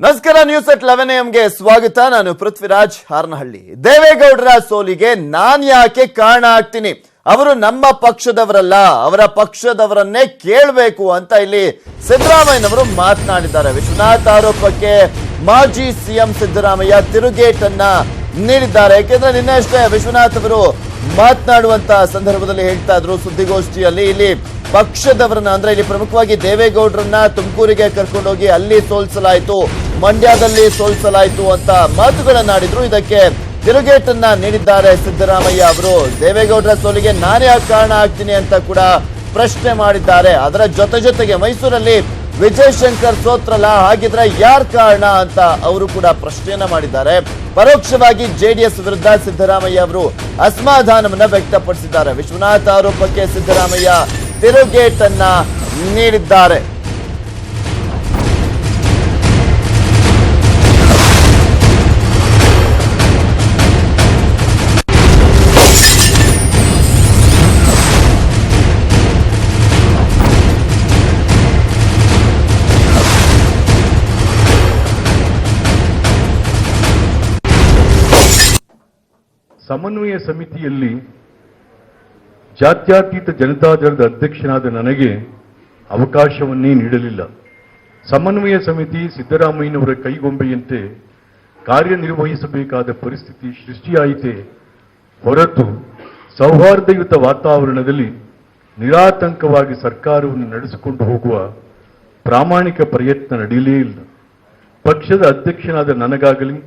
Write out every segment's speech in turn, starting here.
ನಮಸ್ಕಾರ news at 11 AM ಸ್ವಾಗತ. ನಾನು ಪೃಥ್ವಿರಾಜ್ ಹಾರನಹಳ್ಳಿ. ದೇವೇಗೌಡರ ಸೋಲಿಗೆ ನಾನ್ ಯಾಕೆ ಕಾರಣ ಆಗ್ತೀನಿ, ಅವರು ನಮ್ಮ ಪಕ್ಷದವರಲ್ಲ, ಅವರ ಪಕ್ಷದವರನ್ನೇ ಕೇಳಬೇಕು ಅಂತ ಇಲ್ಲಿ ಸಿದ್ದರಾಮಯ್ಯನವರು ಮಾತನಾಡಿದ್ದಾರೆ. ವಿಶ್ವನಾಥ್ ಆರೋಪಕ್ಕೆ ಮಾಜಿ ಸಿಎಂ ಸಿದ್ದರಾಮಯ್ಯ ತಿರುಗೇಟನ್ನ ನೀಡಿದ್ದಾರೆ. ಯಾಕೆಂದ್ರೆ ನಿನ್ನೆ ಅಷ್ಟೇ ವಿಶ್ವನಾಥ್ ಅವರು ಮಾತನಾಡುವಂತ ಸಂದರ್ಭದಲ್ಲಿ ಹೇಳ್ತಾ ಇದ್ರು ಸುದ್ದಿಗೋಷ್ಠಿಯಲ್ಲಿ, ಇಲ್ಲಿ ಪಕ್ಷದವರನ್ನ ಅಂದ್ರೆ ಇಲ್ಲಿ ಪ್ರಮುಖವಾಗಿ ದೇವೇಗೌಡರನ್ನ ತುಮಕೂರಿಗೆ ಕರ್ಕೊಂಡೋಗಿ ಅಲ್ಲಿ ಸೋಲಿಸಲಾಯಿತು, ಮಂಡ್ಯದಲ್ಲಿ ಸೋಲಿಸಲಾಯಿತು ಅಂತ ಮಾತುಗಳನ್ನಾಡಿದ್ರು. ಇದಕ್ಕೆ ತಿರುಗೇಟನ್ನ ನೀಡಿದ್ದಾರೆ ಸಿದ್ದರಾಮಯ್ಯ ಅವರು. ದೇವೇಗೌಡರ ಸೋಲಿಗೆ ನಾನೇ ಕಾರಣ ಆಗ್ತೀನಿ ಅಂತ ಕೂಡ ಪ್ರಶ್ನೆ ಮಾಡಿದ್ದಾರೆ. ಅದರ ಜೊತೆಗೆ ಮೈಸೂರಲ್ಲಿ ವಿಜಯಶಂಕರ್ ಸೋತ್ರಲ್ಲ, ಹಾಗಿದ್ರೆ ಯಾರ್ ಕಾರಣ ಅಂತ ಅವರು ಕೂಡ ಪ್ರಶ್ನೆಯನ್ನ ಮಾಡಿದ್ದಾರೆ. ಪರೋಕ್ಷವಾಗಿ ಜೆಡಿಎಸ್ ವಿರುದ್ಧ ಸಿದ್ದರಾಮಯ್ಯ ಅವರು ಅಸಮಾಧಾನವನ್ನ ವ್ಯಕ್ತಪಡಿಸಿದ್ದಾರೆ. ವಿಶ್ವನಾಥ್ ಆರೋಪಕ್ಕೆ ಸಿದ್ದರಾಮಯ್ಯ ತಿರುಗೇಟನ್ನ ನೀಡಿದ್ದಾರೆ. ಸಮನ್ವಯ ಸಮಿತಿಯಲ್ಲಿ ಜಾತ್ಯತೀತ ಜನತಾದಳದ ಅಧ್ಯಕ್ಷನಾದ ನನಗೆ ಅವಕಾಶವನ್ನೇ ನೀಡಲಿಲ್ಲ. ಸಮನ್ವಯ ಸಮಿತಿ ಸಿದ್ದರಾಮಯ್ಯನವರ ಕೈಗೊಂಬೆಯಂತೆ ಕಾರ್ಯನಿರ್ವಹಿಸಬೇಕಾದ ಪರಿಸ್ಥಿತಿ ಸೃಷ್ಟಿಯಾಯಿತೆ ಹೊರತು ಸೌಹಾರ್ದಯುತ ವಾತಾವರಣದಲ್ಲಿ ನಿರಾತಂಕವಾಗಿ ಸರ್ಕಾರವನ್ನು ನಡೆಸಿಕೊಂಡು ಹೋಗುವ ಪ್ರಾಮಾಣಿಕ ಪ್ರಯತ್ನ ನಡೆಯಲೇ ಇಲ್ಲ. ಪಕ್ಷದ ಅಧ್ಯಕ್ಷನಾದ ನನಗಾಗಲಿ,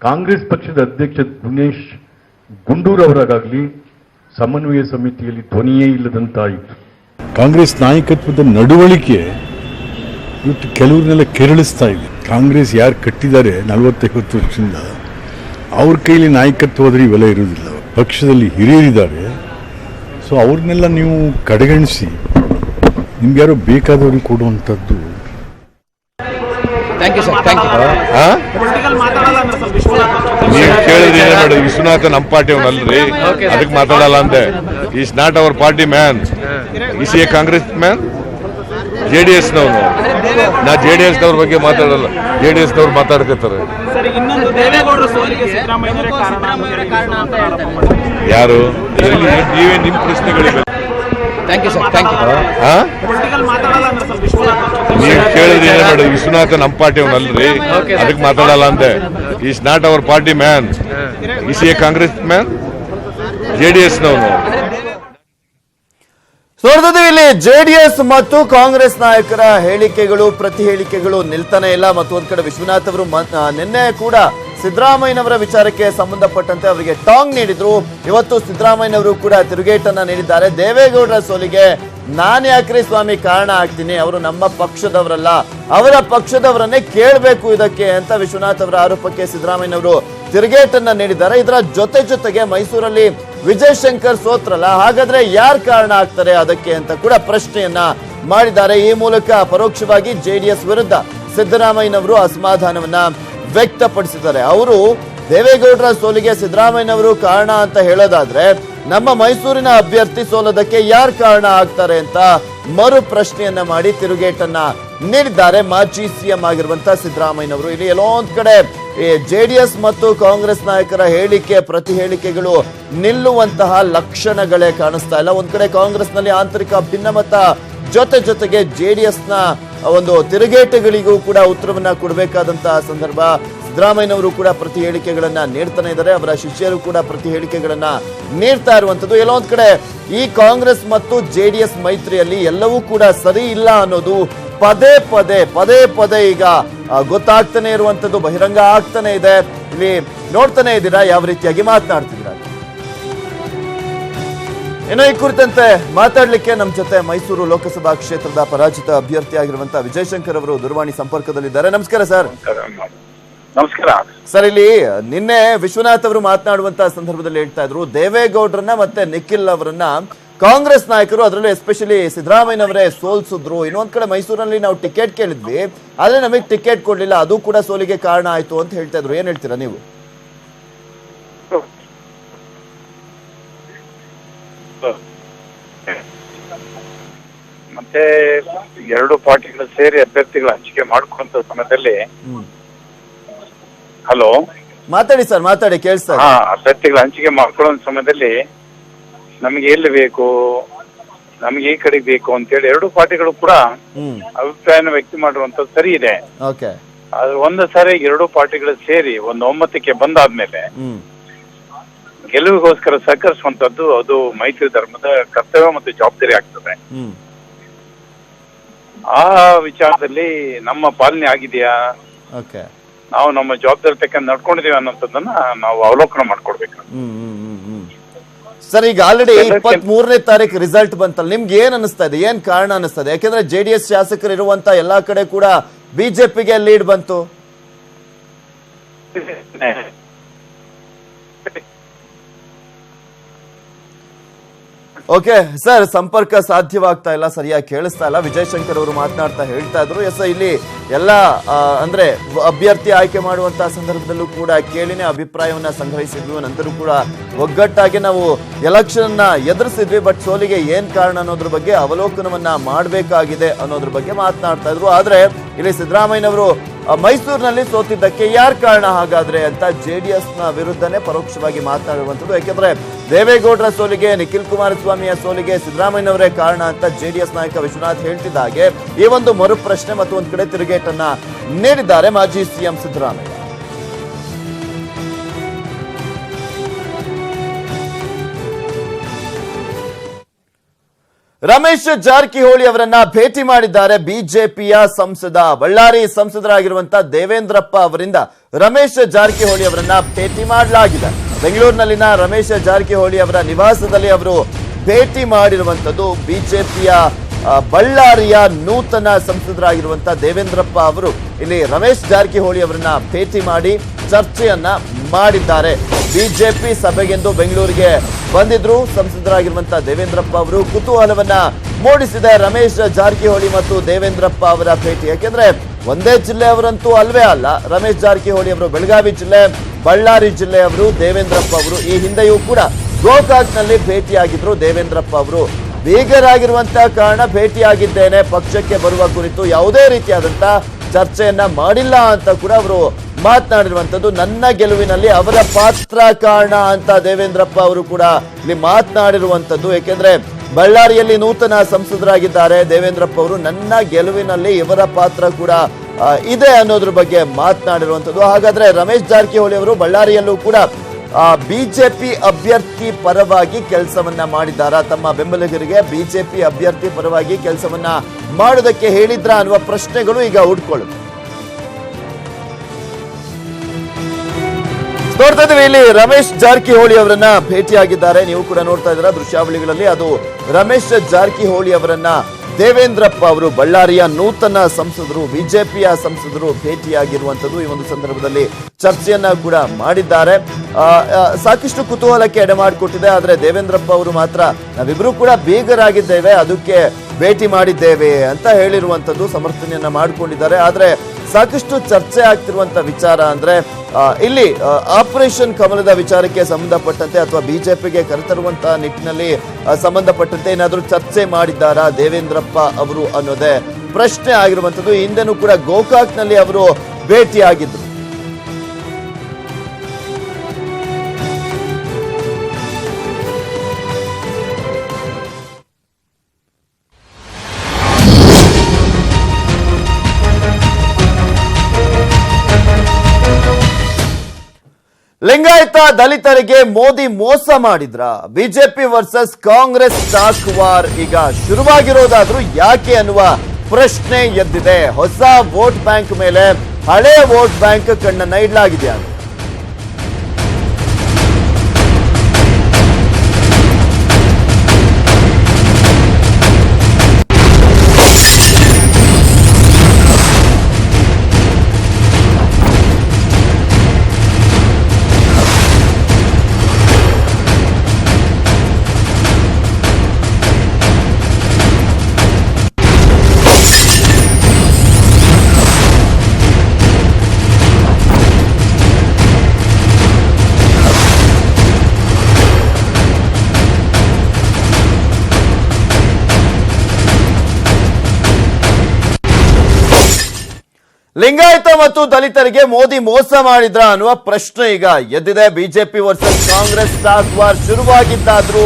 ಕಾಂಗ್ರೆಸ್ ಪಕ್ಷದ ಅಧ್ಯಕ್ಷ ದಿನೇಶ್ ಗುಂಡೂರು ಅವರಾಗಲಿ ಸಮನ್ವಯ ಸಮಿತಿಯಲ್ಲಿ ಧ್ವನಿಯೇ ಇಲ್ಲದಂತಾಯಿತು. ಕಾಂಗ್ರೆಸ್ ನಾಯಕತ್ವದ ನಡವಳಿಕೆ ಇವತ್ತು ಕೆಲವ್ರನ್ನೆಲ್ಲ ಕೆರಳಿಸ್ತಾ ಇದೆ. ಕಾಂಗ್ರೆಸ್ ಯಾರು ಕಟ್ಟಿದ್ದಾರೆ 40-50 ವರ್ಷದಿಂದ, ಅವ್ರ ಕೈಲಿ ನಾಯಕತ್ವ ಹೋದ್ರೆ ಇವೆಲ್ಲ ಇರುವುದಿಲ್ಲ. ಪಕ್ಷದಲ್ಲಿ ಹಿರಿಯರಿದ್ದಾರೆ, ಸೊ ಅವ್ರನ್ನೆಲ್ಲ ನೀವು ಕಡೆಗಣಿಸಿ ನಿಮ್ಗೆ ಯಾರೋ ಬೇಕಾದವ್ರಿಗೆ ಕೊಡುವಂಥದ್ದು. ನೀವು ಕೇಳಿದ್ರೆ ನೋಡಿ, ವಿಶ್ವನಾಥ ನಮ್ಮ ಪಾರ್ಟಿ ಅವನಲ್ರಿ, ಅದಕ್ಕೆ ಮಾತಾಡಲ್ಲ ಅಂದೆ. Is not our party man, is a Congress man. JDS ನವನು, ನಾ ಜೆಡಿಎಸ್ ನವ್ರ ಬಗ್ಗೆ ಮಾತಾಡಲ್ಲ, ಜೆಡಿಎಸ್ ನವ್ರು ಮಾತಾಡ್ಕೊತಾರೆ. ಯಾರು ನೀವೇ ನಿಮ್ ಪ್ರಶ್ನೆಗಳಿಗೆ ನೀವು ಕೇಳಿದ್ರೆ ನೋಡಿ, ವಿಶ್ವನಾಥ ನಮ್ಮ ಪಾರ್ಟಿ ಅವನಲ್ರಿ, ಅದಕ್ಕೆ ಮಾತಾಡಲ್ಲ ಅಂದೆ. Is not our party man, is a Congress man. JDS ನವನು. ನೋಡ್ತಿದ್ದೀವಿ ಇಲ್ಲಿ ಜೆಡಿಎಸ್ ಮತ್ತು ಕಾಂಗ್ರೆಸ್ ನಾಯಕರ ಹೇಳಿಕೆಗಳು, ಪ್ರತಿ ಹೇಳಿಕೆಗಳು ನಿಲ್ತಾನೆ ಇಲ್ಲ. ಮತ್ತು ಒಂದ್ ಕಡೆ ವಿಶ್ವನಾಥ್ ಅವರು ನಿನ್ನೆ ಕೂಡ ಸಿದ್ದರಾಮಯ್ಯನವರ ವಿಚಾರಕ್ಕೆ ಸಂಬಂಧಪಟ್ಟಂತೆ ಅವರಿಗೆ ಟಾಂಗ್ ನೀಡಿದ್ರು. ಇವತ್ತು ಸಿದ್ದರಾಮಯ್ಯನವರು ಕೂಡ ತಿರುಗೇಟನ್ನ ನೀಡಿದ್ದಾರೆ. ದೇವೇಗೌಡರ ಸೋಲಿಗೆ ನಾನ್ ಯಾಕ್ರಿ ಸ್ವಾಮಿ ಕಾರಣ ಆಗ್ತೀನಿ, ಅವರು ನಮ್ಮ ಪಕ್ಷದವರಲ್ಲ, ಅವರ ಪಕ್ಷದವರನ್ನೇ ಕೇಳಬೇಕು ಇದಕ್ಕೆ ಅಂತ ವಿಶ್ವನಾಥ್ ಅವರ ಆರೋಪಕ್ಕೆ ಸಿದ್ದರಾಮಯ್ಯನವರು ತಿರುಗೇಟನ್ನ ನೀಡಿದ್ದಾರೆ. ಇದರ ಜೊತೆಗೆ ಮೈಸೂರಲ್ಲಿ ವಿಜಯಶಂಕರ್ ಸೋತ್ರಲ್ಲ, ಹಾಗಾದ್ರೆ ಯಾರ್ ಕಾರಣ ಆಗ್ತಾರೆ ಅದಕ್ಕೆ ಅಂತ ಕೂಡ ಪ್ರಶ್ನೆಯನ್ನ ಮಾಡಿದ್ದಾರೆ. ಈ ಮೂಲಕ ಪರೋಕ್ಷವಾಗಿ ಜೆಡಿಎಸ್ ವಿರುದ್ಧ ಸಿದ್ದರಾಮಯ್ಯನವರು ಅಸಮಾಧಾನವನ್ನ ವ್ಯಕ್ತಪಡಿಸಿದ್ದಾರೆ. ಅವರು ದೇವೇಗೌಡರ ಸೋಲಿಗೆ ಸಿದ್ದರಾಮಯ್ಯನವರು ಕಾರಣ ಅಂತ ಹೇಳೋದಾದ್ರೆ, ನಮ್ಮ ಮೈಸೂರಿನ ಅಭ್ಯರ್ಥಿ ಸೋಲೋದಕ್ಕೆ ಯಾರು ಕಾರಣ ಆಗ್ತಾರೆ ಅಂತ ಮರು ಪ್ರಶ್ನೆಯನ್ನ ಮಾಡಿ ತಿರುಗೇಟನ್ನ ನೀಡಿದ್ದಾರೆ ಮಾಜಿ ಸಿಎಂ ಆಗಿರುವಂತಹ ಸಿದ್ದರಾಮಯ್ಯನವರು. ಇಲ್ಲಿ ಎಲ್ಲೋ ಒಂದ್ ಕಡೆ ಜೆಡಿಎಸ್ ಮತ್ತು ಕಾಂಗ್ರೆಸ್ ನಾಯಕರ ಹೇಳಿಕೆ, ಪ್ರತಿ ಹೇಳಿಕೆಗಳು ನಿಲ್ಲುವಂತಹ ಲಕ್ಷಣಗಳೇ ಕಾಣಿಸ್ತಾ ಇಲ್ಲ. ಒಂದ್ ಕಡೆ ಕಾಂಗ್ರೆಸ್ನಲ್ಲಿ ಆಂತರಿಕ ಭಿನ್ನಮತ ಜೊತೆಗೆ ಜೆಡಿಎಸ್ನ ಒಂದು ತಿರುಗೇಟುಗಳಿಗೂ ಕೂಡ ಉತ್ತರವನ್ನ ಕೊಡಬೇಕಾದಂತಹ ಸಂದರ್ಭ. ಸಿದ್ದರಾಮಯ್ಯನವರು ಕೂಡ ಪ್ರತಿ ಹೇಳಿಕೆಗಳನ್ನ ನೀಡ್ತಾನೆ ಇದ್ದಾರೆ, ಅವರ ಶಿಷ್ಯರು ಕೂಡ ಪ್ರತಿ ಹೇಳಿಕೆಗಳನ್ನ ನೀಡ್ತಾ ಇರುವಂತದ್ದು. ಎಲ್ಲೋ ಒಂದ್ ಕಡೆ ಈ ಕಾಂಗ್ರೆಸ್ ಮತ್ತು ಜೆಡಿಎಸ್ ಮೈತ್ರಿಯಲ್ಲಿ ಎಲ್ಲವೂ ಕೂಡ ಸರಿ ಇಲ್ಲ ಅನ್ನೋದು ಪದೇ ಈಗ ಗೊತ್ತಾಗ್ತಾನೆ ಇರುವಂತದ್ದು, ಬಹಿರಂಗ ಆಗ್ತಾನೆ ಇದೆ. ಇಲ್ಲಿ ನೋಡ್ತಾನೆ ಇದ್ದೀರಾ ಯಾವ ರೀತಿಯಾಗಿ ಮಾತನಾಡ್ತಿದ್ದೀರಾ. ಇನ್ನು ಈ ಕುರಿತಂತೆ ಮಾತಾಡ್ಲಿಕ್ಕೆ ನಮ್ಮ ಜೊತೆ ಮೈಸೂರು ಲೋಕಸಭಾ ಕ್ಷೇತ್ರದ ಪರಾಜಿತ ಅಭ್ಯರ್ಥಿ ಆಗಿರುವಂತಹ ವಿಜಯಶಂಕರ್ ಅವರು ದೂರವಾಣಿ ಸಂಪರ್ಕದಲ್ಲಿದ್ದಾರೆ. ನಮಸ್ಕಾರ ಸರ್. ನಮಸ್ಕಾರ ಸರ್, ಇಲ್ಲಿ ನಿನ್ನೆ ವಿಶ್ವನಾಥ್ ಅವರು ಮಾತನಾಡುವಂತಹ ಸಂದರ್ಭದಲ್ಲಿ ಹೇಳ್ತಾ ಇದ್ರು, ದೇವೇಗೌಡರನ್ನ ಮತ್ತೆ ನಿಖಿಲ್ ಅವರನ್ನ ಕಾಂಗ್ರೆಸ್ ನಾಯಕರು, ಅದರಲ್ಲೂ ಎಸ್ಪೆಷಲಿ ಸಿದ್ದರಾಮಯ್ಯನವರೇ ಸೋಲ್ಸಿದ್ರು. ಇನ್ನೊಂದ್ ಕಡೆ ಮೈಸೂರಿನಲ್ಲಿ ನಾವು ಟಿಕೆಟ್ ಕೇಳಿದ್ವಿ, ಆದ್ರೆ ನಮಗೆ ಟಿಕೆಟ್ ಕೊಡ್ಲಿಲ್ಲ, ಅದು ಕೂಡ ಸೋಲಿಗೆ ಕಾರಣ ಆಯ್ತು ಅಂತ ಹೇಳ್ತಾ ಇದ್ರು. ಏನ್ ಹೇಳ್ತೀರಾ ನೀವು? ಮತ್ತೆ ಎರಡು ಪಾರ್ಟಿಗಳು ಸೇರಿ ಅಭ್ಯರ್ಥಿಗಳ ಹಂಚಿಕೆ ಮಾಡ್ಕೊಂತ ಸಮಯದಲ್ಲಿ ಹಲೋ, ಮಾತಾಡಿ ಸರ್, ಮಾತಾಡಿ, ಕೇಳಿಸ್ತಾ ಇದೆ. ಅಭ್ಯರ್ಥಿಗಳ ಹಂಚಿಕೆ ಮಾಡ್ಕೊಳ್ಳೋ ಸಮಯದಲ್ಲಿ ನಮಗೆ ಎಲ್ಲಿ ಬೇಕು, ನಮಗೆ ಈ ಕಡೆ ಬೇಕು ಅಂತೇಳಿ ಎರಡೂ ಪಾರ್ಟಿಗಳು ಕೂಡ ಅಭಿಪ್ರಾಯನ ವ್ಯಕ್ತ ಮಾಡಿರುವಂತದ್ದು ಸರಿ ಇದೆ. ಓಕೆ. ಆದ್ರೆ ಒಂದು ಸಾರಿ ಎರಡೂ ಪಾರ್ಟಿಗಳು ಸೇರಿ ಒಂದು ಒಮ್ಮತಕ್ಕೆ ಬಂದಾದ್ಮೇಲೆ ಗೆಲುವಿಗೋಸ್ಕರ ಸಹಕರಿಸುವಂತದ್ದು ಅದು ಮೈತ್ರಿ ಧರ್ಮದ ಕರ್ತವ್ಯ ಮತ್ತು ಜವಾಬ್ದಾರಿ ಆಗ್ತದೆ. ಆ ವಿಚಾರದಲ್ಲಿ ನಮ್ಮ ಪಾಲನೆ ಆಗಿದೆಯಾ, ನಾವು ನಮ್ಮ ಜವಾಬ್ದಾರಿ ತಕ್ಕ ನಡ್ಕೊಂಡಿದೀವಿ ಅನ್ನೋಂಥದ್ದನ್ನ ನಾವು ಅವಲೋಕನ ಮಾಡ್ಕೊಡ್ಬೇಕು. ಸರ್, ಈಗ ಆಲ್ರೆಡಿ 23ನೇ ತಾರೀಕು ರಿಸಲ್ಟ್ ಬಂತಲ್ಲ, ನಿಮ್ಗೆ ಏನ್ ಅನಿಸ್ತಾ ಇದೆ, ಏನ್ ಕಾರಣ ಅನಿಸ್ತದೆ? ಯಾಕಂದ್ರೆ JDS ಶಾಸಕರು ಇರುವಂತ ಎಲ್ಲಾ ಕಡೆ ಕೂಡ ಬಿಜೆಪಿಗೆ ಲೀಡ್ ಬಂತು. ಓಕೆ ಸರ್, ಸಂಪರ್ಕ ಸಾಧ್ಯವಾಗ್ತಾ ಇಲ್ಲ, ಸರಿಯಾಗಿ ಕೇಳಿಸ್ತಾ ಇಲ್ಲ. ವಿಜಯಶಂಕರ್ ಅವರು ಮಾತನಾಡ್ತಾ ಹೇಳ್ತಾ ಇದ್ರು. ಎಸ್, ಇಲ್ಲಿ ಎಲ್ಲ ಅಂದ್ರೆ ಅಭ್ಯರ್ಥಿ ಆಯ್ಕೆ ಮಾಡುವಂತಹ ಸಂದರ್ಭದಲ್ಲೂ ಕೂಡ ಕೇಳಿನೇ ಅಭಿಪ್ರಾಯವನ್ನ ಸಂಗ್ರಹಿಸಿದ್ವಿ. ನಂತರ ಕೂಡ ಒಗ್ಗಟ್ಟಾಗಿ ನಾವು ಎಲೆಕ್ಷನ್ ಎದುರಿಸಿದ್ವಿ, ಬಟ್ ಸೋಲಿಗೆ ಏನ್ ಕಾರಣ ಅನ್ನೋದ್ರ ಬಗ್ಗೆ ಅವಲೋಕನವನ್ನ ಮಾಡಬೇಕಾಗಿದೆ ಅನ್ನೋದ್ರ ಬಗ್ಗೆ ಮಾತನಾಡ್ತಾ ಇದ್ರು. ಆದ್ರೆ ಇಲ್ಲಿ ಸಿದ್ದರಾಮಯ್ಯನವರು ಮೈಸೂರಿನಲ್ಲಿ ಸೋತಿದ್ದಕ್ಕೆ ಯಾರು ಕಾರಣ ಹಾಗಾದ್ರೆ ಅಂತ JDS ನ ವಿರುದ್ಧನೇ ಪರೋಕ್ಷವಾಗಿ ಮಾತನಾಡುವಂಥದ್ದು. ಯಾಕೆಂದ್ರೆ ದೇವೇಗೌಡರ ಸೋಲಿಗೆ, ನಿಖಿಲ್ ಕುಮಾರಸ್ವಾಮಿಯ ಸೋಲಿಗೆ ಸಿದ್ದರಾಮಯ್ಯನವರೇ ಕಾರಣ ಅಂತ JDS ನಾಯಕ ವಿಶ್ವನಾಥ್ ಹೇಳ್ತಿದ್ದ ಹಾಗೆ ಈ ಒಂದು ಮರು ಪ್ರಶ್ನೆ ಮತ್ತು ಒಂದ್ ಕಡೆ ತಿರುಗೇಟನ್ನ ನೀಡಿದ್ದಾರೆ ಮಾಜಿ CM ಸಿದ್ದರಾಮಯ್ಯ. ರಮೇಶ್ ಜಾರಕಿಹೊಳಿ ಅವರನ್ನ ಭೇಟಿ ಮಾಡಿದ್ದಾರೆ ಬಿಜೆಪಿಯ ಸಂಸದ, ಬಳ್ಳಾರಿ ಸಂಸದರಾಗಿರುವಂತಹ ದೇವೇಂದ್ರಪ್ಪ ಅವರಿಂದ ರಮೇಶ್ ಜಾರಕಿಹೊಳಿ ಅವರನ್ನ ಭೇಟಿ ಮಾಡಲಾಗಿದೆ. ಬೆಂಗಳೂರಿನಲ್ಲಿನ ರಮೇಶ್ ಜಾರಕಿಹೊಳಿ ಅವರ ನಿವಾಸದಲ್ಲಿ ಅವರು ಭೇಟಿ ಮಾಡಿರುವಂತದ್ದು. ಬಿಜೆಪಿಯ ಬಳ್ಳಾರಿಯ ನೂತನ ಸಂಸದರಾಗಿರುವಂತಹ ದೇವೇಂದ್ರಪ್ಪ ಅವರು ಇಲ್ಲಿ ರಮೇಶ್ ಜಾರಕಿಹೊಳಿ ಅವರನ್ನ ಭೇಟಿ ಮಾಡಿ ಚರ್ಚೆಯನ್ನ ಮಾಡಿದ್ದಾರೆ. ಬಿಜೆಪಿ ಸಭೆಗೆಂದು ಬೆಂಗಳೂರಿಗೆ ಬಂದಿದ್ರು ಸಂಸದರಾಗಿರುವಂತಹ ದೇವೇಂದ್ರಪ್ಪ ಅವರು. ಕುತೂಹಲವನ್ನ ಮೂಡಿಸಿದೆ ರಮೇಶ್ ಜಾರಕಿಹೊಳಿ ಮತ್ತು ದೇವೇಂದ್ರಪ್ಪ ಅವರ ಭೇಟಿ. ಯಾಕೆಂದ್ರೆ ಒಂದೇ ಜಿಲ್ಲೆಯವರಂತೂ ಅಲ್ವೇ ಅಲ್ಲ. ರಮೇಶ್ ಜಾರಕಿಹೊಳಿ ಅವರು ಬೆಳಗಾವಿ ಜಿಲ್ಲೆ, ಬಳ್ಳಾರಿ ಜಿಲ್ಲೆಯವರು. ದೇವೇಂದ್ರಪ್ಪ ಅವರು ಈ ಹಿಂದೆಯೂ ಕೂಡ ಗೋಕಾಕ್ನಲ್ಲಿ ಭೇಟಿಯಾಗಿದ್ರು. ದೇವೇಂದ್ರಪ್ಪ ಅವರು ಬೀಗರಾಗಿರುವಂತಹ ಕಾರಣ ಭೇಟಿಯಾಗಿದ್ದೇನೆ, ಪಕ್ಷಕ್ಕೆ ಬರುವ ಕುರಿತು ಯಾವುದೇ ರೀತಿಯಾದಂತಹ ಚರ್ಚೆಯನ್ನ ಮಾಡಿಲ್ಲ ಅಂತ ಕೂಡ ಅವರು ಮಾತನಾಡಿರುವಂತದ್ದು. ನನ್ನ ಗೆಲುವಿನಲ್ಲಿ ಅವರ ಪಾತ್ರ ಕಾರಣ ಅಂತ ದೇವೇಂದ್ರಪ್ಪ ಅವರು ಕೂಡ ಇಲ್ಲಿ ಮಾತನಾಡಿರುವಂತದ್ದು. ಯಾಕೆಂದ್ರೆ ಬಳ್ಳಾರಿಯಲ್ಲಿ ನೂತನ ಸಂಸದರಾಗಿದ್ದಾರೆ ದೇವೇಂದ್ರಪ್ಪ ಅವರು. ನನ್ನ ಗೆಲುವಿನಲ್ಲಿ ಇವರ ಪಾತ್ರ ಕೂಡ ಇದೆ ಅನ್ನೋದ್ರ ಬಗ್ಗೆ ಮಾತನಾಡಿರುವಂತದ್ದು. ಹಾಗಾದ್ರೆ ರಮೇಶ್ ಜಾರಕಿಹೊಳಿ ಅವರು ಬಳ್ಳಾರಿಯಲ್ಲೂ ಕೂಡ ಬಿಜೆಪಿ ಅಭ್ಯರ್ಥಿ ಪರವಾಗಿ ಕೆಲಸವನ್ನ ಮಾಡಿದ್ದಾರಾ, ತಮ್ಮ ಬೆಂಬಲಿಗರಿಗೆ ಬಿಜೆಪಿ ಅಭ್ಯರ್ಥಿ ಪರವಾಗಿ ಕೆಲಸವನ್ನ ಮಾಡೋದಕ್ಕೆ ಹೇಳಿದ್ರ ಅನ್ನುವ ಪ್ರಶ್ನೆಗಳು ಈಗ ಹುಡ್ಕೊಳ್ಳುತ್ತೆ. ನೋಡ್ತಾ ಇದ್ದೀವಿ ಇಲ್ಲಿ ರಮೇಶ್ ಜಾರಕಿಹೊಳಿ ಅವರನ್ನ ಭೇಟಿಯಾಗಿದ್ದಾರೆ. ನೀವು ಕೂಡ ನೋಡ್ತಾ ಇದ್ದೀರಾ ದೃಶ್ಯಾವಳಿಗಳಲ್ಲಿ. ಅದು ರಮೇಶ್ ಜಾರಕಿಹೊಳಿ ಅವರನ್ನ ದೇವೇಂದ್ರಪ್ಪ ಅವರು ಬಳ್ಳಾರಿಯ ನೂತನ ಸಂಸದರು, ಬಿಜೆಪಿಯ ಸಂಸದರು ಭೇಟಿಯಾಗಿರುವಂತದ್ದು. ಈ ಒಂದು ಸಂದರ್ಭದಲ್ಲಿ ಚರ್ಚೆಯನ್ನ ಕೂಡ ಮಾಡಿದ್ದಾರೆ. ಸಾಕಷ್ಟು ಕುತೂಹಲಕ್ಕೆ ಎಡೆಮಾಡಿಕೊಟ್ಟಿದೆ. ಆದ್ರೆ ದೇವೇಂದ್ರಪ್ಪ ಅವರು ಮಾತ್ರ ನಾವಿಬ್ರು ಕೂಡ ಬೀಗರಾಗಿದ್ದೇವೆ, ಅದಕ್ಕೆ ಭೇಟಿ ಮಾಡಿದ್ದೇವೆ ಅಂತ ಹೇಳಿರುವಂತದ್ದು, ಸಮರ್ಥನೆಯನ್ನ ಮಾಡಿಕೊಂಡಿದ್ದಾರೆ. ಆದ್ರೆ ಸಾಕಷ್ಟು ಚರ್ಚೆ ಆಗ್ತಿರುವಂತ ವಿಚಾರ ಅಂದ್ರೆ ಇಲ್ಲಿ ಆಪರೇಷನ್ ಕಮಲದ ವಿಚಾರಕ್ಕೆ ಸಂಬಂಧಪಟ್ಟಂತೆ ಅಥವಾ ಬಿಜೆಪಿಗೆ ಕರೆತರುವಂತಹ ನಿಟ್ಟಿನಲ್ಲಿ ಸಂಬಂಧಪಟ್ಟಂತೆ ಏನಾದರೂ ಚರ್ಚೆ ಮಾಡಿದ್ದಾರಾ ದೇವೇಂದ್ರಪ್ಪ ಅವರು ಅನ್ನೋದೇ ಪ್ರಶ್ನೆ ಆಗಿರುವಂತದ್ದು. ಹಿಂದೆನೂ ಕೂಡ ಗೋಕಾಕ್ನಲ್ಲಿ ಅವರು ಭೇಟಿಯಾಗಿದ್ರು. ಲಿಂಗಾಯತ ದಲಿತರಿಗೆ ಮೋದಿ ಮೋಸ ಮಾಡಿದ್ರ? BJP versus Congress stock war ಈಗ ಶುರುವಾಗಿರೋದಾದ್ರೂ ಯಾಕೆ ಅನ್ನುವ ಪ್ರಶ್ನೆ ಎದ್ದಿದೆ. ಹೊಸ ವೋಟ್ ಬ್ಯಾಂಕ್ ಮೇಲೆ ಹಳೆ ವೋಟ್ ಬ್ಯಾಂಕ್ ಕಣ್ಣನ್ನ ಇಡಲಾಗಿದೆ. ಲಿಂಗಾಯತ ಮತ್ತು ದಲಿತರಿಗೆ ಮೋದಿ ಮೋಸ ಮಾಡಿದ್ರ ಅನ್ನುವ ಪ್ರಶ್ನೆ ಈಗ ಎದ್ದಿದೆ. BJP versus Congress stock war ಶುರುವಾಗಿದ್ದಾದ್ರೂ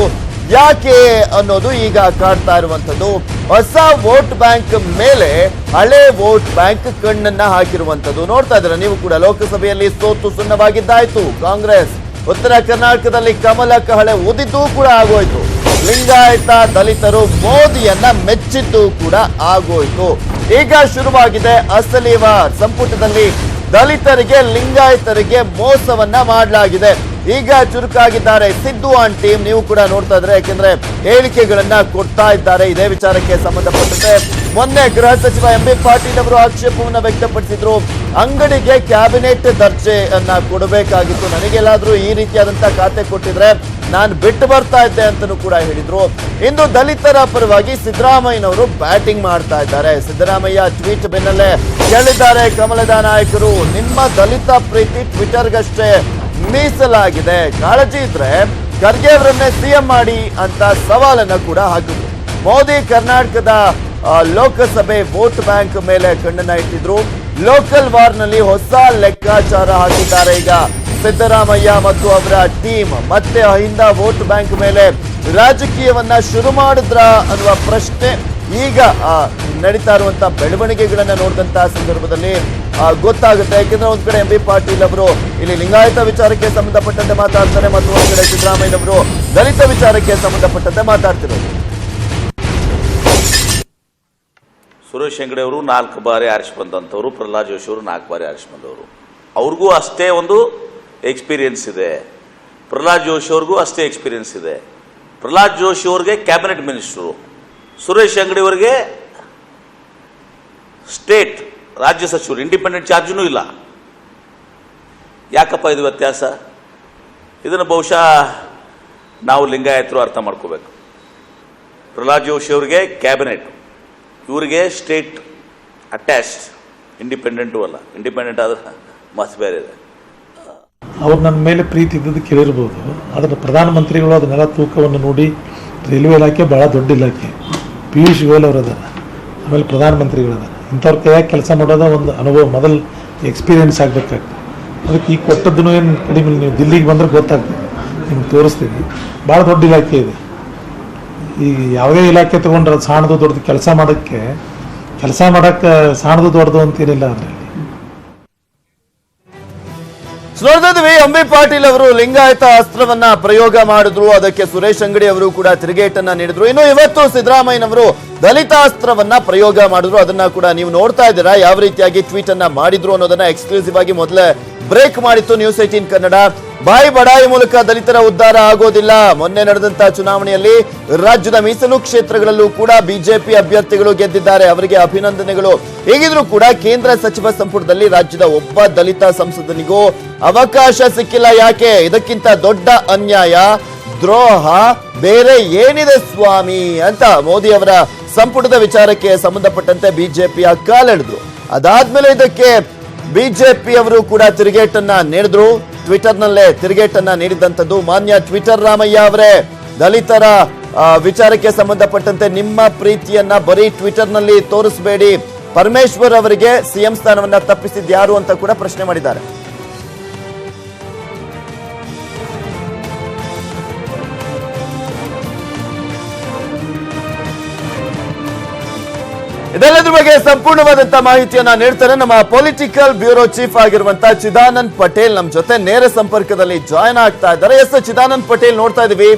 ಯಾಕೆ ಅನ್ನೋದು ಈಗ ಕಾಡ್ತಾ ಇರುವಂತದ್ದು. ಹೊಸ ವೋಟ್ ಬ್ಯಾಂಕ್ ಮೇಲೆ ಹಳೆ ವೋಟ್ ಬ್ಯಾಂಕ್ ಕಣ್ಣನ್ನ ಹಾಕಿರುವಂತದ್ದು ನೋಡ್ತಾ ಇದ್ರೆ ನೀವು ಕೂಡ. ಲೋಕಸಭೆಯಲ್ಲಿ ಸೋತು ಸುಣ್ಣವಾಗಿದ್ದಾಯ್ತು ಕಾಂಗ್ರೆಸ್. ಉತ್ತರ ಕರ್ನಾಟಕದಲ್ಲಿ ಕಮಲ ಕಹಳೆ ಊದಿದ್ದೂ ಕೂಡ ಆಗೋಯ್ತು. ಲಿಂಗಾಯತ ದಲಿತರು ಮೋದಿಯನ್ನ ಮೆಚ್ಚಿದ್ದು ಕೂಡ ಆಗೋಯ್ತು. ಈಗ ಶುರುವಾಗಿದೆ ಅಸಲಿ ವಾರ್. ಸಂಪುಟದಲ್ಲಿ ದಲಿತರಿಗೆ ಲಿಂಗಾಯತರಿಗೆ ಮೋಸವನ್ನ ಮಾಡಲಾಗಿದೆ. ಈಗ ಚುರುಕಾಗಿದ್ದಾರೆ ಸಿದ್ದು ಆನ್ ಟೀಮ್. ನೀವು ಕೂಡ ನೋಡ್ತಾ ಇದ್ರೆ, ಯಾಕೆಂದ್ರೆ ಹೇಳಿಕೆಗಳನ್ನ ಕೊಡ್ತಾ ಇದ್ದಾರೆ. ಇದೇ ವಿಚಾರಕ್ಕೆ ಸಂಬಂಧಪಟ್ಟಂತೆ ಮೊನ್ನೆ ಗೃಹ ಸಚಿವ ಎಂಬಿ ಪಾಟೀಲ್ ಅವರು ಆಕ್ಷೇಪವನ್ನು ವ್ಯಕ್ತಪಡಿಸಿದ್ರು. ಅಂಗಡಿಗೆ ಕ್ಯಾಬಿನೆಟ್ ದರ್ಜೆಯನ್ನ ಕೊಡಬೇಕಾಗಿತ್ತು, ನನಗೆಲ್ಲಾದ್ರೂ ಈ ರೀತಿಯಾದಂತಹ ಖಾತೆ ಕೊಟ್ಟಿದ್ರೆ ನಾನು ಬಿಟ್ಟು ಬರ್ತಾ ಇದ್ದೆ ಅಂತಲೂ ಕೂಡ ಹೇಳಿದ್ರು. ಇಂದು ದಲಿತರ ಪರವಾಗಿ ಸಿದ್ದರಾಮಯ್ಯನವರು ಬ್ಯಾಟಿಂಗ್ ಮಾಡ್ತಾ ಇದ್ದಾರೆ. ಸಿದ್ದರಾಮಯ್ಯ ಟ್ವೀಟ್ ಬೆನ್ನಲ್ಲೇ ಹೇಳಿದ್ದಾರೆ ಕಮಲದ ನಾಯಕರು, ನಿಮ್ಮ ದಲಿತ ಪ್ರೀತಿ ಟ್ವಿಟರ್ಗಷ್ಟೇ ಮೀಸಲಾಗಿದೆ, ಕಾಳಜಿ ಇದ್ರೆ ಖರ್ಗೆ ಅವರನ್ನೇ ಸಿಎಂ ಮಾಡಿ ಅಂತ ಸವಾಲನ್ನ ಕೂಡ ಹಾಕಿದ್ರು. ಮೋದಿ ಕರ್ನಾಟಕದ ಲೋಕಸಭೆ ವೋಟ್ ಬ್ಯಾಂಕ್ ಮೇಲೆ ಕಣ್ಣನ್ನ ಇಟ್ಟಿದ್ರು. ಲೋಕಲ್ ವಾರ್ ನಲ್ಲಿ ಹೊಸ ಲೆಕ್ಕಾಚಾರ ಹಾಕಿದ್ದಾರೆ ಈಗ ಸಿದ್ದರಾಮಯ್ಯ ಮತ್ತು ಅವರ ಟೀಮ್. ಮತ್ತೆ ಅಹಿಂದ ವೋಟ್ ಬ್ಯಾಂಕ್ ಮೇಲೆ ರಾಜಕೀಯವನ್ನ ಶುರು ಮಾಡಿದ್ರ ಅನ್ನುವ ಪ್ರಶ್ನೆ ಈಗ ನಡೀತಾ ಇರುವಂತಹ ಬೆಳವಣಿಗೆಗಳನ್ನ ನೋಡಿದಂತಹ ಸಂದರ್ಭದಲ್ಲಿ ಗೊತ್ತಾಗುತ್ತೆ. ಯಾಕೆಂದ್ರೆ ಒಂದ್ ಕಡೆ ಎಂಬಿ ಪಾಟೀಲ್ ಅವರು ಇಲ್ಲಿ ಲಿಂಗಾಯತ ವಿಚಾರಕ್ಕೆ ಸಂಬಂಧಪಟ್ಟಂತೆ ಮಾತಾಡ್ತಾರೆ, ಮತ್ತು ಒಂದ್ ಕಡೆ ಸಿದ್ದರಾಮಯ್ಯನವರು ದಲಿತ ವಿಚಾರಕ್ಕೆ ಸಂಬಂಧಪಟ್ಟಂತೆ ಮಾತಾಡ್ತಿರೋದು. ಸುರೇಶ್ ಅಂಗಡಿ ಅವರು 4 ಬಾರಿ ಆರಿಸಿ ಬಂದಂಥವ್ರು, ಪ್ರಹ್ಲಾದ್ ಜೋಶಿ ಅವರು 4 ಬಾರಿ ಆರಿಸಿ ಬಂದವರು. ಅವ್ರಿಗೂ ಅಷ್ಟೇ ಒಂದು ಎಕ್ಸ್ಪೀರಿಯನ್ಸ್ ಇದೆ. ಪ್ರಹ್ಲಾದ್ ಜೋಶಿ ಅವ್ರಿಗೂ ಅಷ್ಟೇ ಎಕ್ಸ್ಪೀರಿಯನ್ಸ್ ಇದೆ. ಪ್ರಹ್ಲಾದ್ ಜೋಶಿ ಅವ್ರಿಗೆ ಕ್ಯಾಬಿನೆಟ್ ಮಿನಿಸ್ಟರು, ಸುರೇಶ್ ಅಂಗಡಿ ಅವರಿಗೆ ಸ್ಟೇಟ್ ರಾಜ್ಯ ಸಚಿವರು, ಇಂಡಿಪೆಂಡೆಂಟ್ ಚಾರ್ಜೂ ಇಲ್ಲ. ಯಾಕಪ್ಪ ಇದು ವ್ಯತ್ಯಾಸ? ಇದನ್ನು ಬಹುಶಃ ನಾವು ಲಿಂಗಾಯತರು ಅರ್ಥ ಮಾಡ್ಕೋಬೇಕು. ಪ್ರಹ್ಲಾದ್ ಜೋಶಿ ಅವರಿಗೆ ಕ್ಯಾಬಿನೆಟ್, ಇವರಿಗೆ ಸ್ಟೇಟ್ ಅಟ್ಯಾಚ್ಡ್, ಇಂಡಿಪೆಂಡೆಂಟು ಅಲ್ಲ. ಇಂಡಿಪೆಂಡೆಂಟ್ ಆದ್ರೆ ಮಸ್ತ್ ಬೇರೆ ಇದೆ. ಅವ್ರು ನನ್ನ ಮೇಲೆ ಪ್ರೀತಿ ಇದ್ದದ್ದು ಕೇಳಿರ್ಬೋದು, ಆದರೆ ಪ್ರಧಾನಮಂತ್ರಿಗಳು ಅದನ್ನೆಲ್ಲ ತೂಕವನ್ನು ನೋಡಿ, ರೈಲ್ವೆ ಇಲಾಖೆ ಭಾಳ ದೊಡ್ಡ ಇಲಾಖೆ, ಪಿಯೂಷ್ ಗೋಯಲ್ ಅವರು ಅದಾರ, ಆಮೇಲೆ ಪ್ರಧಾನಮಂತ್ರಿಗಳು ಇಂಥವ್ರ ಕೈಯಾಗಿ ಕೆಲಸ ಮಾಡೋದ ಒಂದು ಅನುಭವ, ಮೊದಲು ಎಕ್ಸ್ಪೀರಿಯೆನ್ಸ್ ಆಗಬೇಕಾಗ್ತದೆ. ಅದಕ್ಕೆ ಈಗ ಕೊಟ್ಟದ್ದನ್ನು ಏನು ಕಡಿಮೆ, ನೀವು ದಿಲ್ಲಿಗೆ ಬಂದರೆ ಗೊತ್ತಾಗ್ತದೆ, ನಿಮ್ಗೆ ತೋರಿಸ್ತೀವಿ. ಭಾಳ ದೊಡ್ಡ ಇಲಾಖೆ ಇದೆ. ಈಗ ಯಾವುದೇ ಇಲಾಖೆ ತೊಗೊಂಡ್ರೆ ಅದು ಸಾಣದು ದೊಡ್ಡದು. ಕೆಲಸ ಮಾಡೋಕ್ಕೆ ಸಾಣದು ದೊಡ್ಡದು ಅಂತೇನಿಲ್ಲ ಅದರಲ್ಲಿ. ನೋಡ್ತಿದ್ವಿ ಎಂಬಿ ಪಾಟೀಲ್ ಅವರು ಲಿಂಗಾಯತ ಅಸ್ತ್ರವನ್ನ ಪ್ರಯೋಗ ಮಾಡಿದ್ರು, ಅದಕ್ಕೆ ಸುರೇಶ್ ಅಂಗಡಿ ಅವರು ಕೂಡ ತಿರುಗೇಟನ್ನ ನೀಡಿದ್ರು. ಇನ್ನು ಇವತ್ತು ಸಿದ್ದರಾಮಯ್ಯನವರು ದಲಿತ ಅಸ್ತ್ರವನ್ನ ಪ್ರಯೋಗ ಮಾಡಿದ್ರು. ಅದನ್ನ ಕೂಡ ನೀವು ನೋಡ್ತಾ ಇದ್ದೀರಾ, ಯಾವ ರೀತಿಯಾಗಿ ಟ್ವೀಟ್ ಅನ್ನ ಮಾಡಿದ್ರು ಅನ್ನೋದನ್ನ ಎಕ್ಸ್ಕ್ಲೂಸಿವ್ ಆಗಿ ಮೊದಲೇ ಬ್ರೇಕ್ ಮಾಡಿತ್ತು ನ್ಯೂಸ್ 18 ಕನ್ನಡ. ಬಾಯಿ ಬಡಾಯಿ ಮೂಲಕ ದಲಿತರ ಉದ್ಧಾರ ಆಗೋದಿಲ್ಲ. ಮೊನ್ನೆ ನಡೆದಂತಹ ಚುನಾವಣೆಯಲ್ಲಿ ರಾಜ್ಯದ ಮೀಸಲು ಕ್ಷೇತ್ರಗಳಲ್ಲೂ ಕೂಡ ಬಿಜೆಪಿ ಅಭ್ಯರ್ಥಿಗಳು ಗೆದ್ದಿದ್ದಾರೆ, ಅವರಿಗೆ ಅಭಿನಂದನೆಗಳು. ಹೇಗಿದ್ರು ಕೂಡ ಕೇಂದ್ರ ಸಚಿವ ಸಂಪುಟದಲ್ಲಿ ರಾಜ್ಯದ ಒಬ್ಬ ದಲಿತ ಸಂಸದನಿಗೂ ಅವಕಾಶ ಸಿಕ್ಕಿಲ್ಲ. ಯಾಕೆ? ಇದಕ್ಕಿಂತ ದೊಡ್ಡ ಅನ್ಯಾಯ, ದ್ರೋಹ ಬೇರೆ ಏನಿದೆ ಸ್ವಾಮಿ ಅಂತ ಮೋದಿ ಅವರ ಸಂಪುಟದ ವಿಚಾರಕ್ಕೆ ಸಂಬಂಧಪಟ್ಟಂತೆ ಬಿಜೆಪಿಯ ಕಾಲೆಳೆದ್ರು. ಅದಾದ್ಮೇಲೆ ಇದಕ್ಕೆ ಬಿಜೆಪಿ ಅವರು ಕೂಡ ತಿರುಗೇಟನ್ನ ನೀಡಿದ್ರು. ಟ್ವಿಟರ್ ನಲ್ಲೇ ತಿರುಗೇಟನ್ನ ನೀಡಿದಂಥದ್ದು ಮಾನ್ಯ ಟ್ವಿಟರ್ ರಾಮಯ್ಯ ಅವರೇ. ದಲಿತರ ವಿಚಾರಕ್ಕೆ ಸಂಬಂಧಪಟ್ಟಂತೆ ನಿಮ್ಮ ಪ್ರೀತಿಯನ್ನ ಬರೀ ಟ್ವಿಟರ್ ನಲ್ಲಿ ತೋರಿಸಬೇಡಿ, ಪರಮೇಶ್ವರ್ ಅವರಿಗೆ ಸಿಎಂ ಸ್ಥಾನವನ್ನ ತಪ್ಪಿಸಿದ್ಯಾರು ಅಂತ ಕೂಡ ಪ್ರಶ್ನೆ ಮಾಡಿದ್ದಾರೆ. ಇದೆಲ್ಲದ್ರ ಬಗ್ಗೆ ಸಂಪೂರ್ಣವಾದಂತಹ ಮಾಹಿತಿಯನ್ನ ನೀಡ್ತಾರೆ ನಮ್ಮ ಪೊಲಿಟಿಕಲ್ ಬ್ಯೂರೋ ಚೀಫ್ ಆಗಿರುವಂತಹ ಚಿದಾನಂದ್ ಪಟೇಲ್. ನಮ್ಮ ಜೊತೆ ನೇರ ಸಂಪರ್ಕದಲ್ಲಿ ಜಾಯ್ನ್ ಆಗ್ತಾ ಇದ್ದಾರೆ. ಎಸ್ ಚಿದಾನಂದ್ ಪಟೇಲ್, ನೋಡ್ತಾ ಇದೀವಿ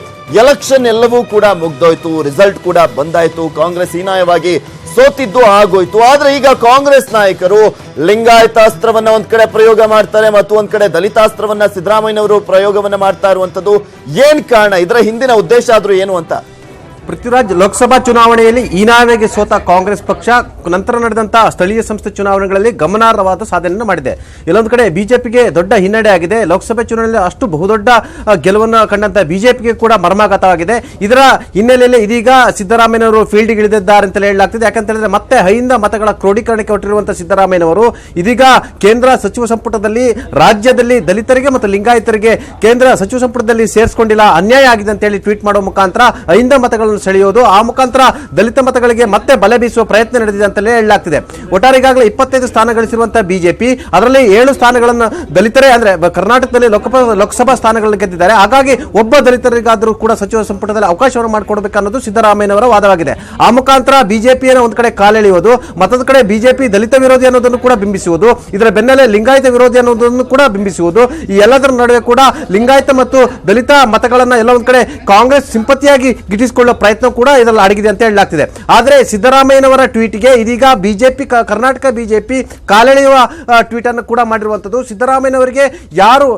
ಎಲೆಕ್ಷನ್ ಎಲ್ಲವೂ ಕೂಡ ಮುಗ್ದೋಯ್ತು, ರಿಸಲ್ಟ್ ಕೂಡ ಬಂದಾಯ್ತು, ಕಾಂಗ್ರೆಸ್ ಹೀನಾಯವಾಗಿ ಸೋತಿದ್ದು ಆಗೋಯ್ತು. ಆದ್ರೆ ಈಗ ಕಾಂಗ್ರೆಸ್ ನಾಯಕರು ಲಿಂಗಾಯತ ಅಸ್ತ್ರವನ್ನ ಒಂದ್ ಕಡೆ ಪ್ರಯೋಗ ಮಾಡ್ತಾರೆ, ಮತ್ತು ಒಂದ್ ಕಡೆ ದಲಿತಾಸ್ತ್ರವನ್ನ ಸಿದ್ದರಾಮಯ್ಯನವರು ಪ್ರಯೋಗವನ್ನ ಮಾಡ್ತಾ ಇರುವಂತದ್ದು ಏನ್ ಕಾರಣ? ಇದರ ಹಿಂದಿನ ಉದ್ದೇಶ ಆದ್ರೂ ಏನು ಅಂತ? ಪೃಥ್ವಿರಾಜ್, ಲೋಕಸಭಾ ಚುನಾವಣೆಯಲ್ಲಿ ಹೀನಾಯವಾಗಿ ಸೋತ ಕಾಂಗ್ರೆಸ್ ಪಕ್ಷ ನಂತರ ನಡೆದಂತಹ ಸ್ಥಳೀಯ ಸಂಸ್ಥೆ ಚುನಾವಣೆಗಳಲ್ಲಿ ಗಮನಾರ್ಹವಾದ ಸಾಧನೆಯನ್ನು ಮಾಡಿದೆ. ಇಲ್ಲೊಂದು ಕಡೆ ಬಿಜೆಪಿಗೆ ದೊಡ್ಡ ಹಿನ್ನಡೆ ಆಗಿದೆ. ಲೋಕಸಭೆ ಚುನಾವಣೆಯಲ್ಲಿ ಅಷ್ಟು ಬಹುದೊಡ್ಡ ಗೆಲುವನ್ನು ಕಂಡಂತ ಬಿಜೆಪಿಗೆ ಕೂಡ ಮರ್ಮಾಘಾತವಾಗಿದೆ. ಇದರ ಹಿನ್ನೆಲೆಯಲ್ಲಿ ಇದೀಗ ಸಿದ್ದರಾಮಯ್ಯನವರು ಫೀಲ್ಡ್ಗೆ ಇಳಿದಿದ್ದಾರೆ ಅಂತ ಹೇಳಲಾಗ್ತಿದೆ. ಯಾಕಂತ ಹೇಳಿದ್ರೆ ಮತ್ತೆ ಅಹಿಂದ ಮತಗಳ ಕ್ರೋಢೀಕರಣಕ್ಕೆ ಹೊರಟಿರುವಂತಹ ಸಿದ್ದರಾಮಯ್ಯನವರು ಇದೀಗ ಕೇಂದ್ರ ಸಚಿವ ಸಂಪುಟದಲ್ಲಿ ರಾಜ್ಯದಲ್ಲಿ ದಲಿತರಿಗೆ ಮತ್ತು ಲಿಂಗಾಯತರಿಗೆ ಕೇಂದ್ರ ಸಚಿವ ಸಂಪುಟದಲ್ಲಿ ಸೇರಿಸಿಕೊಂಡಿಲ್ಲ, ಅನ್ಯಾಯ ಆಗಿದೆ ಅಂತ ಹೇಳಿ ಟ್ವೀಟ್ ಮಾಡುವ ಮುಖಾಂತರ ಅಹಿಂದ ಮತಗಳನ್ನು ಮತಗಳನ್ನು ಸೆಳೆಯುವುದು, ಆ ಮುಖಾಂತರ ದಲಿತ ಮತಗಳಿಗೆ ಮತ್ತೆ ಬಲೆ ಬೀಸುವ ಪ್ರಯತ್ನ ನಡೆದಿದೆ ಅಂತಲೇ ಹೇಳಲಾಗ್ತಿದೆ. ಒಟ್ಟಾರೆ ಈಗಾಗಲೇ 25 ಸ್ಥಾನ ಗಳಿಸಿರುವಂತಹ ಬಿಜೆಪಿ ಅದರಲ್ಲಿ 7 ಸ್ಥಾನಗಳನ್ನು ದಲಿತರೇ ಅಂದ್ರೆ ಕರ್ನಾಟಕದಲ್ಲಿ ಲೋಕಸಭಾ ಸ್ಥಾನಗಳನ್ನು ಗೆದ್ದಿದ್ದಾರೆ. ಹಾಗಾಗಿ ಒಬ್ಬ ದಲಿತರಿಗಾದರೂ ಕೂಡ ಸಚಿವ ಸಂಪುಟದಲ್ಲಿ ಅವಕಾಶವನ್ನು ಮಾಡಿಕೊಡಬೇಕು ಅನ್ನೋದು ಸಿದ್ದರಾಮಯ್ಯನವರ ವಾದವಾಗಿದೆ. ಆ ಮುಖಾಂತರ ಬಿಜೆಪಿಯನ್ನು ಒಂದು ಕಡೆ ಕಾಲೆಳೆಯುವುದು, ಮತ್ತೊಂದು ಕಡೆ ಬಿಜೆಪಿ ದಲಿತ ವಿರೋಧಿ ಅನ್ನೋದನ್ನು ಕೂಡ ಬಿಂಬಿಸುವುದು, ಇದರ ಬೆನ್ನಲ್ಲೇ ಲಿಂಗಾಯತ ವಿರೋಧಿ ಅನ್ನೋದನ್ನು ಕೂಡ ಬಿಂಬಿಸುವುದು. ಈ ಎಲ್ಲದರ ನಡುವೆ ಕೂಡ ಲಿಂಗಾಯತ ಮತ್ತು ದಲಿತ ಮತಗಳನ್ನ ಎಲ್ಲ ಒಂದ್ ಕಡೆ ಕಾಂಗ್ರೆಸ್ ಸಿಂಪತಿಯಾಗಿ ಗಿಟ್ಟಿಸಿಕೊಳ್ಳುವ ಪ್ರಯತ್ನ ಕೂಡ ಇದರಲ್ಲಿ ಅಡಗಿದೆ ಅಂತ ಹೇಳಲಾಗ್ತಿದೆ. ಆದರೆ ಸಿದ್ದರಾಮಯ್ಯನವರ ಟ್ವೀಟ್ಗೆ ಇದೀಗ ಬಿಜೆಪಿ ಕರ್ನಾಟಕ ಬಿಜೆಪಿ ಕಾಲೆಳೆಯುವ ಟ್ವೀಟ್ ಅನ್ನು ಕೂಡ ಮಾಡಿರುವಂತದ್ದು. ಸಿದ್ದರಾಮಯ್ಯನವರಿಗೆ ಯಾರು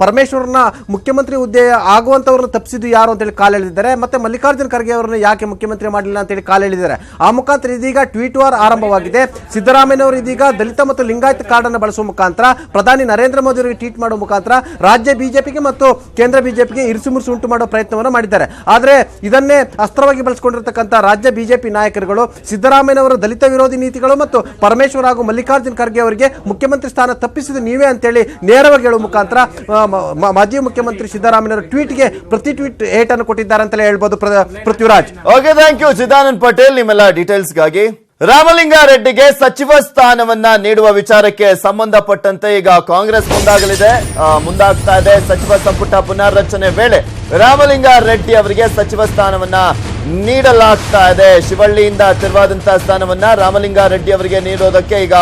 ಪರಮೇಶ್ವರನ ಮುಖ್ಯಮಂತ್ರಿ ಹುದ್ದೆ ಆಗುವಂತವ್ರನ್ನ ತಪ್ಪಿಸಿದ್ದು ಯಾರು ಅಂತೇಳಿ ಕಾಲೆಳೆದಿದ್ದಾರೆ, ಮತ್ತೆ ಮಲ್ಲಿಕಾರ್ಜುನ ಖರ್ಗೆ ಅವರನ್ನು ಯಾಕೆ ಮುಖ್ಯಮಂತ್ರಿ ಮಾಡಲಿಲ್ಲ ಅಂತೇಳಿ ಕಾಲೆಳೆದಿದ್ದಾರೆ. ಆ ಮುಖಾಂತರ ಇದೀಗ ಟ್ವೀಟ್ ವಾರ್ ಆರಂಭವಾಗಿದೆ. ಸಿದ್ದರಾಮಯ್ಯನವರು ಇದೀಗ ದಲಿತ ಮತ್ತು ಲಿಂಗಾಯತ ಕಾರ್ಡ್ ಅನ್ನು ಬಳಸುವ ಮುಖಾಂತರ ಪ್ರಧಾನಿ ನರೇಂದ್ರ ಮೋದಿ ಅವರಿಗೆ ಟ್ವೀಟ್ ಮಾಡುವ ಮುಖಾಂತರ ರಾಜ್ಯ ಬಿಜೆಪಿಗೆ ಮತ್ತು ಕೇಂದ್ರ ಬಿಜೆಪಿಗೆ ಇರಿಸು ಮುರಿಸು ಉಂಟು ಮಾಡುವ ಪ್ರಯತ್ನವನ್ನು ಮಾಡಿದ್ದಾರೆ. ಆದರೆ ಇದನ್ನೇ ಅಸ್ತ್ರವಾಗಿ ಬಳಸಿಕೊಂಡಿರತಕ್ಕಂಥ ರಾಜ್ಯ ಬಿಜೆಪಿ ನಾಯಕರುಗಳು ಸಿದ್ದರಾಮಯ್ಯನವರ ದಲಿತ ವಿರೋಧಿ ನೀತಿಗಳು ಮತ್ತು ಪರಮೇಶ್ವರ್ ಹಾಗೂ ಮಲ್ಲಿಕಾರ್ಜುನ ಖರ್ಗೆ ಅವರಿಗೆ ಮುಖ್ಯಮಂತ್ರಿ ಸ್ಥಾನ ತಪ್ಪಿಸಿದ ನೀವೇ ಅಂತೇಳಿ ನೇರವಾಗಿ ಹೇಳುವ ಮುಖಾಂತರ ಮಾಜಿ ಮುಖ್ಯಮಂತ್ರಿ ಸಿದ್ದರಾಮಯ್ಯನವರ ಟ್ವೀಟ್ಗೆ ಪ್ರತಿ ಟ್ವೀಟ್ ಏಟ್ ಅನ್ನು ಕೊಟ್ಟಿದ್ದಾರೆ ಅಂತಲೇ ಹೇಳ್ಬೋದು. Prithviraj. Okay, thank you Chidanand Patel ನಿಮ್ಮೆಲ್ಲ ಡೀಟೇಲ್ಸ್ಗಾಗಿ. ರಾಮಲಿಂಗಾರೆಡ್ಡಿಗೆ ಸಚಿವ ಸ್ಥಾನವನ್ನ ನೀಡುವ ವಿಚಾರಕ್ಕೆ ಸಂಬಂಧಪಟ್ಟಂತೆ ಈಗ ಕಾಂಗ್ರೆಸ್ ಮುಂದಾಗ್ತಾ ಇದೆ. ಸಚಿವ ಸಂಪುಟ ಪುನರ್ರಚನೆ ವೇಳೆ ರಾಮಲಿಂಗಾರೆಡ್ಡಿ ಅವರಿಗೆ ಸಚಿವ ಸ್ಥಾನವನ್ನ ನೀಡಲಾಗ್ತಾ ಇದೆ. ಶಿವಳ್ಳಿಯಿಂದ ತೆರವಾದಂತಹ ಸ್ಥಾನವನ್ನ ರಾಮಲಿಂಗಾರೆಡ್ಡಿ ಅವರಿಗೆ ನೀಡೋದಕ್ಕೆ ಈಗ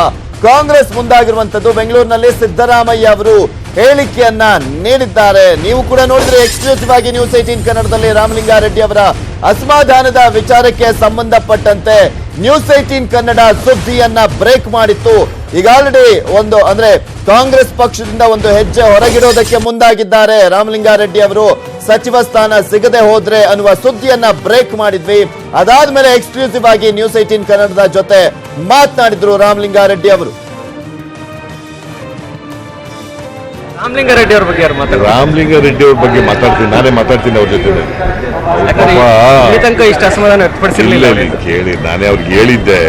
ಕಾಂಗ್ರೆಸ್ ಮುಂದಾಗಿರುವಂತದ್ದು. ಬೆಂಗಳೂರಿನಲ್ಲಿ ಸಿದ್ದರಾಮಯ್ಯ ಅವರು ಹೇಳಿಕೆಯನ್ನ ನೀಡಿದ್ದಾರೆ. ನೀವು ಕೂಡ ನೋಡಿದ್ರೆ ಎಕ್ಸ್ಕ್ಲೂಸಿವ್ ಆಗಿ ನ್ಯೂಸ್ 18 ಕನ್ನಡದಲ್ಲಿ ರಾಮಲಿಂಗಾರೆಡ್ಡಿ ಅವರ ಅಸಮಾಧಾನದ ವಿಚಾರಕ್ಕೆ ಸಂಬಂಧಪಟ್ಟಂತೆ ನ್ಯೂಸ್ 18 ಕನ್ನಡ ಸುದ್ದಿಯನ್ನ ಬ್ರೇಕ್ ಮಾಡಿತ್ತು. ಈಗ ಆಲ್ರೆಡಿ ಕಾಂಗ್ರೆಸ್ ಪಕ್ಷದಿಂದ ಒಂದು ಹೆಜ್ಜೆ ಹೊರಗಿಡೋದಕ್ಕೆ ಮುಂದಾಗಿದ್ದಾರೆ. ರಾಮಲಿಂಗಾರೆಡ್ಡಿ ಅವರು ಸಚಿವ ಸ್ಥಾನ ಸಿಗದೆ ಹೋದ್ರೆ ಅನ್ನುವ ಸುದ್ದಿಯನ್ನ ಬ್ರೇಕ್ ಮಾಡಿದ್ವಿ. ಅದಾದ್ಮೇಲೆ ಎಕ್ಸ್ಕ್ಲೂಸಿವ್ ಆಗಿ ನ್ಯೂಸ್ 18 ಕನ್ನಡದ ಜೊತೆ ಮಾತನಾಡಿದ್ರು ರಾಮಲಿಂಗಾರೆಡ್ಡಿ ಅವರು. ರಾಮಲಿಂಗಾರೆಡ್ಡಿ ಅವ್ರ ಬಗ್ಗೆ ರಾಮಲಿಂಗಾರೆಡ್ಡಿ ಅವ್ರ ಬಗ್ಗೆ ನಾನೇ ಮಾತಾಡ್ತೀನಿ ಅವ್ರ ಜೊತೆ. ಇಷ್ಟ ಅಸಮಾಧಾನ ವ್ಯಕ್ತಪಡಿಸಿರ್ಲಿಲ್ಲ. ಕೇಳಿ, ನಾನೇ ಅವ್ರಿಗೆ ಹೇಳಿದ್ದೆ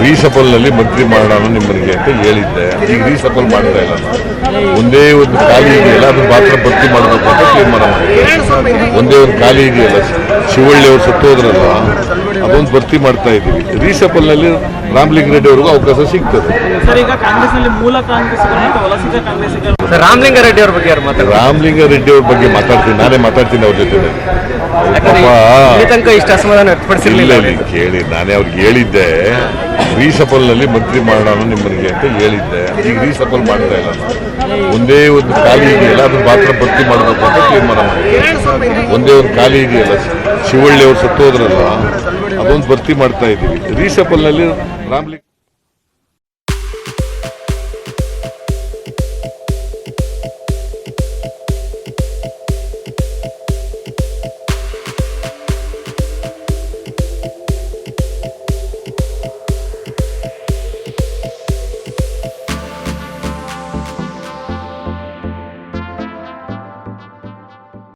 ರೀಸಫಲ್ ನಲ್ಲಿ ಮಂತ್ರಿ ಮಾಡೋಣ ನಿಮ್ಮನಿಗೆ ಅಂತ ಹೇಳಿದ್ದೆ. ಈಗ ರೀಸಫಲ್ ಮಾಡ್ತಾ ಇಲ್ಲ. ಒಂದೇ ಒಂದು ಖಾಲಿ ಇದೆಯಲ್ಲ, ಅದು ಮಾತ್ರ ಭರ್ತಿ ಮಾಡಬೇಕು ಅಂತ ತೀರ್ಮಾನ ಮಾಡಿದ್ದೆ. ಒಂದೇ ಒಂದು ಖಾಲಿ ಇದೆಯಲ್ಲ, ಶಿವಳ್ಳಿ ಅವ್ರು ಸತ್ತೋದ್ರಲ್ಲ, ಅದೊಂದು ಭರ್ತಿ ಮಾಡ್ತಾ ಇದ್ದೀವಿ. ರೀಸಫಲ್ ನಲ್ಲಿ ರಾಮಲಿಂಗಾರೆಡ್ಡಿ ಅವ್ರಿಗೂ ಅವಕಾಶ ಸಿಗ್ತದೆ. ರಾಮಲಿಂಗಾರೆಡ್ಡಿ ಅವ್ರ ಬಗ್ಗೆ ರಾಮಲಿಂಗಾರೆಡ್ಡಿ ಅವ್ರ ಬಗ್ಗೆ ನಾನೇ ಮಾತಾಡ್ತೀನಿ ಅವ್ರ ಜೊತೆ. ಇಷ್ಟ ಅಸಮಾಧಾನ ವ್ಯಕ್ತಪಡಿಸಿರ್ಲಿಲ್ಲ. ಕೇಳಿ, ನಾನೇ ಅವ್ರಿಗೆ ಹೇಳಿದ್ದೆ ರೀಸಫಲ್ ನಲ್ಲಿ ಮಂತ್ರಿ ಮಾಡೋಣ ನಿಮ್ಮನಿಗೆ ಅಂತ ಹೇಳಿದ್ದೆ. ಈಗ ರೀಸಫಲ್ ಮಾಡ್ತಾ ಇಲ್ಲ. ಒಂದೇ ಒಂದು ಖಾಲಿ ಇದೆಯಲ್ಲ, ಅದು ಮಾತ್ರ ಭರ್ತಿ ಮಾಡಬೇಕು ಅಂತ ತೀರ್ಮಾನ ಮಾಡಿದ್ದೆ. ಒಂದೇ ಒಂದು ಖಾಲಿ ಇದೆಯಲ್ಲ, ಶಿವಳ್ಳಿ ಅವ್ರು ಸತ್ತೋದ್ರಲ್ಲ, ಅದೊಂದು ಭರ್ತಿ ಮಾಡ್ತಾ ಇದ್ದೀವಿ. ರೀಸಫಲ್ ನಲ್ಲಿ ರಾಮಲಿಂಗ